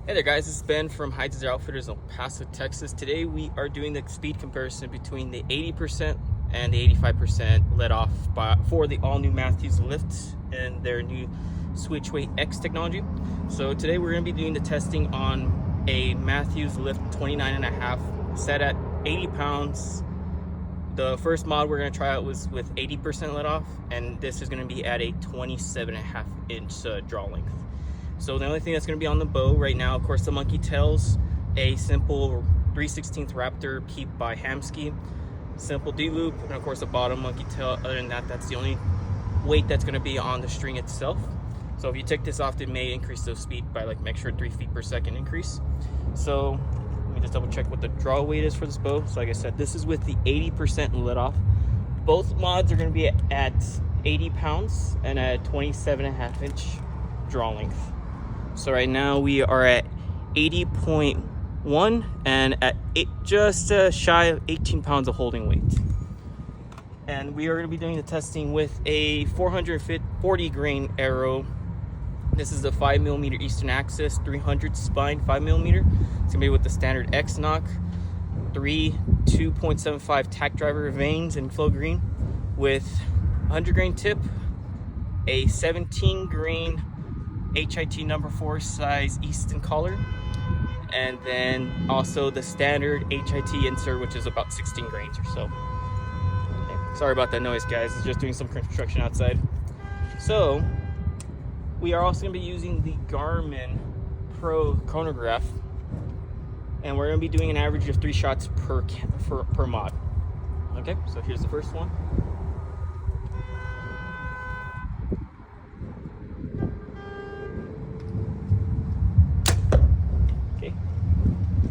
Hey there guys, this is Ben from MATHEWS Outfitters in El Paso, Texas. Today we are doing the speed comparison between the 80% and the 85% let off for the all new MATHEWS Lift and their new Switch Weight X technology. So today we're going to be doing the testing on a MATHEWS Lift 29.5 set at 80 pounds. The first mod we're going to try out was with 80% let off, and this is going to be at a 27.5 inch draw length. So the only thing that's going to be on the bow right now, of course, the monkey tails, a simple 3/16 Raptor Keep by Hamsky, simple D-loop, and of course a bottom monkey tail. Other than that, that's the only weight that's going to be on the string itself. So if you take this off, it may increase the speed by like an extra 3 feet per second increase. So let me just double check what the draw weight is for this bow. So like I said, this is with the 80% let off. Both mods are going to be at 80 pounds and at 27.5 inch draw length. So right now we are at 80.1 and at just shy of 18 pounds of holding weight. And we are going to be doing the testing with a 440 grain arrow. This is a 5mm Eastern Axis 300 spine 5mm. It's going to be with the standard X knock, 3 2.75 tack driver vanes in flow green with 100 grain tip, a 17 grain HIT number 4 size Easton collar, and then also the standard HIT insert, which is about 16 grains or so. Okay. Sorry about that noise, guys. It's just doing some construction outside. So we are also going to be using the Garmin Pro chronograph, and we're going to be doing an average of 3 shots per mod. Okay, so here's the first one.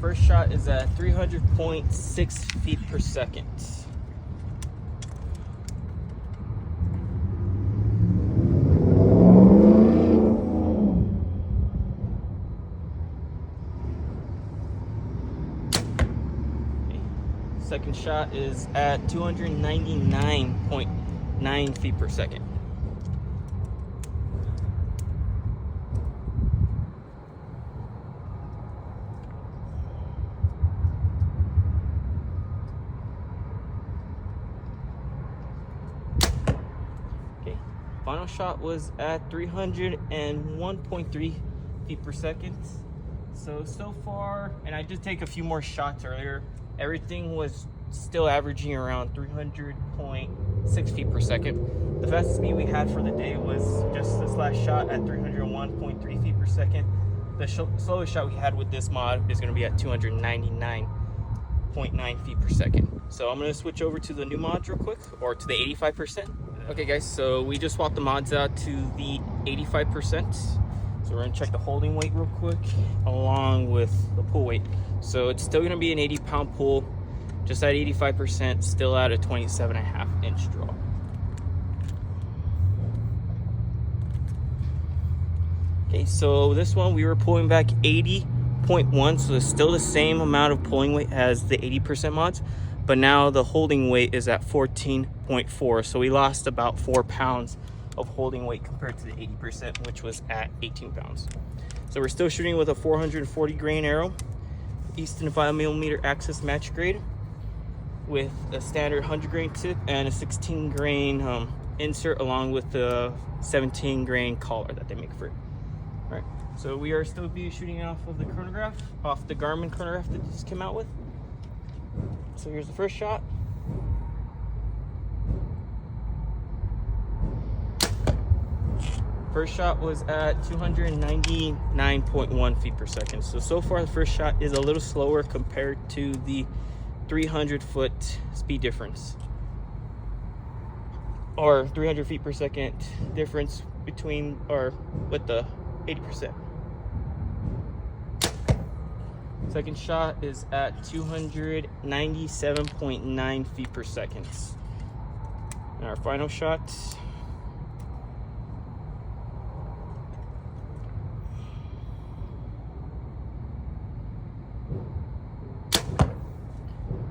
First shot is at 300.6 feet per second. Okay. Second shot is at 299.9 feet per second. Final shot was at 301.3 feet per second. So far, and I did take a few more shots earlier, everything was still averaging around 300.6 feet per second. The fastest speed we had for the day was just this last shot at 301.3 feet per second. The slowest shot we had with this mod is going to be at 299.9 feet per second. So I'm going to switch over to the new mods real quick, or to the 85%. Okay guys, so we just swapped the mods out to the 85%. So we're gonna check the holding weight real quick along with the pull weight. So it's still gonna be an 80 pound pull, just at 85%, still at a 27.5 inch draw. Okay, so this one we were pulling back 80.1, so it's still the same amount of pulling weight as the 80% mods, but now the holding weight is at 14.4, so we lost about 4 pounds of holding weight compared to the 80%, which was at 18 pounds. So we're still shooting with a 440 grain arrow, Easton 5mm Axis match grade, with a standard 100 grain tip and a 16 grain insert, along with the 17 grain collar that they make for it. All right, so we are still shooting off of the chronograph, off the Garmin chronograph that just came out with. So here's the first shot. First shot was at 299.1 feet per second. So far the first shot is a little slower compared to the 300-foot speed difference, or 300 feet per second difference between, or with the 80%. Second shot is at 297.9 feet per second. And our final shot.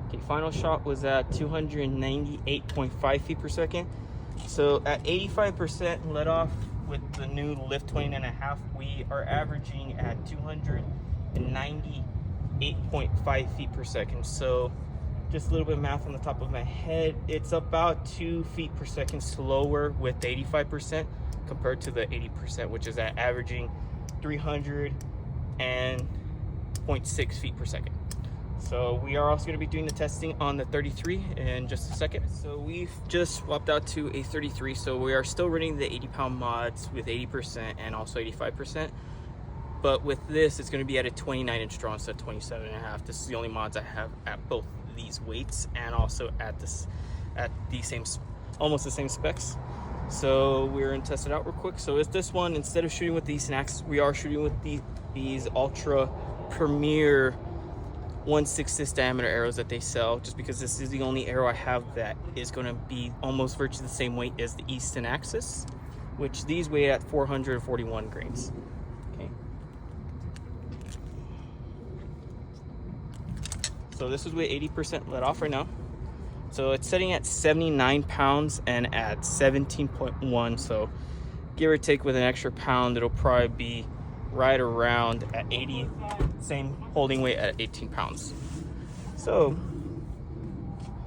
Okay, final shot was at 298.5 feet per second. So at 85% let off with the new Lift 29.5, we are averaging at 200 and 98.5 feet per second. So just a little bit of math on the top of my head, it's about 2 feet per second slower with the 85% compared to the 80%, which is at averaging 300.6 feet per second. So we are also going to be doing the testing on the 33 in just a second. So we've just swapped out to a 33, so we are still running the 80-pound mods with 80% and also 85%. But with this, it's going to be at a 29-inch draw instead of 27.5. This is the only mods I have at both these weights and also at the same, almost the same specs. So we're going to test it out real quick. So is this one, instead of shooting with these snacks, we are shooting with these Ultra Premier 1/6 diameter arrows that they sell, just because this is the only arrow I have that is going to be almost virtually the same weight as the Easton Axis, which these weigh at 441 grains. Okay. So this is with 80% let off right now. So it's setting at 79 pounds and at 17.1. So give or take with an extra pound, it'll probably be right around at 80, same holding weight at 18 pounds. So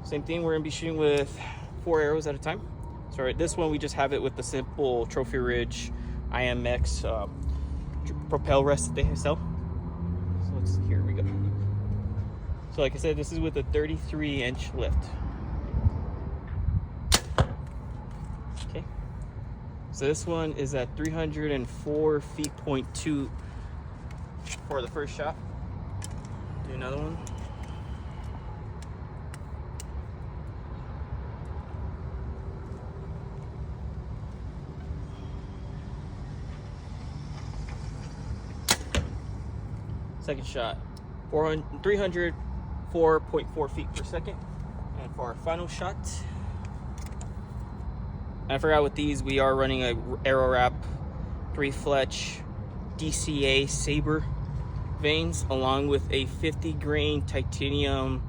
same thing, we're gonna be shooting with 4 arrows at a time. So right, this one we just have it with the simple Trophy Ridge IMX propel rest that they sell. So here we go. So like I said, this is with a 33-inch lift. Okay. So this one is at 304 feet point 2 for the first shot. Do another one. Second shot, 304.4 feet per second. And for our final shot, I forgot with these, we are running a Arrow Wrap 3 Fletch DCA Saber vanes along with a 50 grain titanium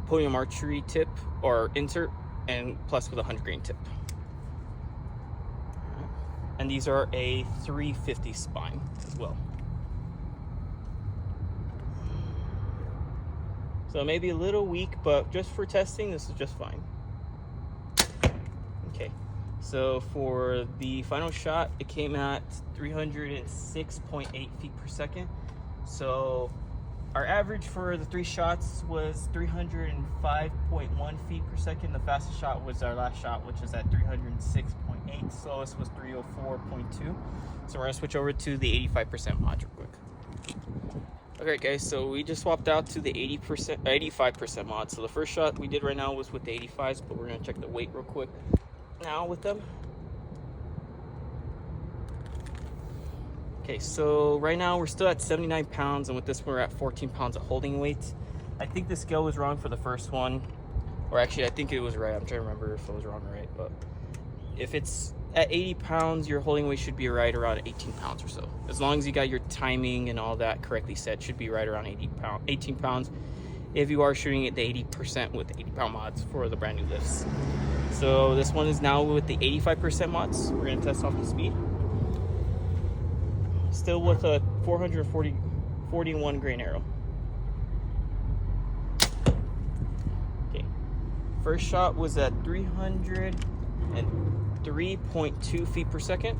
podium archery tip or insert, and plus with a 100 grain tip. And these are a 350 spine as well. So maybe a little weak, but just for testing, this is just fine. Okay. So for the final shot, it came at 306.8 feet per second. So our average for the 3 shots was 305.1 feet per second. The fastest shot was our last shot, which was at 306.8. Slowest was 304.2. So we're gonna switch over to the 85% mod real quick. Okay guys, so we just swapped out to the 85% mod. So the first shot we did right now was with the 85s, but we're gonna check the weight real quick now with them. Okay, so right now we're still at 79 pounds, and with this we're at 14 pounds of holding weight. I think the scale was wrong for the first one, or actually I think it was right. I'm trying to remember if it was wrong or right, but if it's at 80 pounds, your holding weight should be right around 18 pounds or so. As long as you got your timing and all that correctly set, should be right around 18 pounds if you are shooting at the 80% with the 80-pound mods for the brand new lifts. So this one is now with the 85% mods. We're gonna test off the speed. Still with a 441 grain arrow. Okay, first shot was at 303.2 feet per second.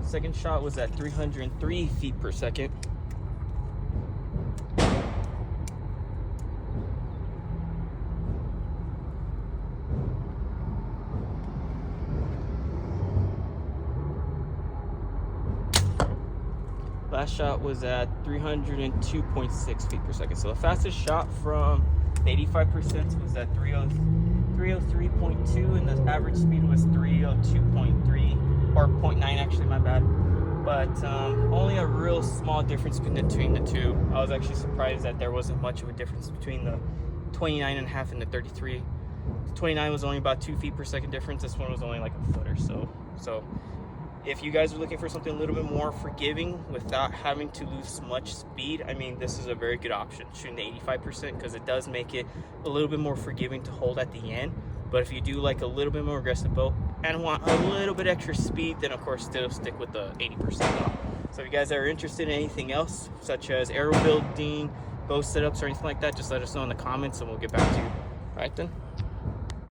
Second shot was at 303 feet per second. Last shot was at 302.6 feet per second. So the fastest shot from the 85% was at 303.2, and the average speed was 302.3. or 0.9 actually, my bad. But only a real small difference between the two. I was actually surprised that there wasn't much of a difference between the 29.5 and the 33. The 29 was only about 2 feet per second difference. This one was only like a foot or so. So If you guys are looking for something a little bit more forgiving without having to lose much speed, I mean, this is a very good option, shooting the 85%, because it does make it a little bit more forgiving to hold at the end. But if you do like a little bit more aggressive bow and want a little bit extra speed, then of course still stick with the 80% though. So if you guys are interested in anything else, such as arrow building, bow setups, or anything like that, just let us know in the comments and we'll get back to you. All right then.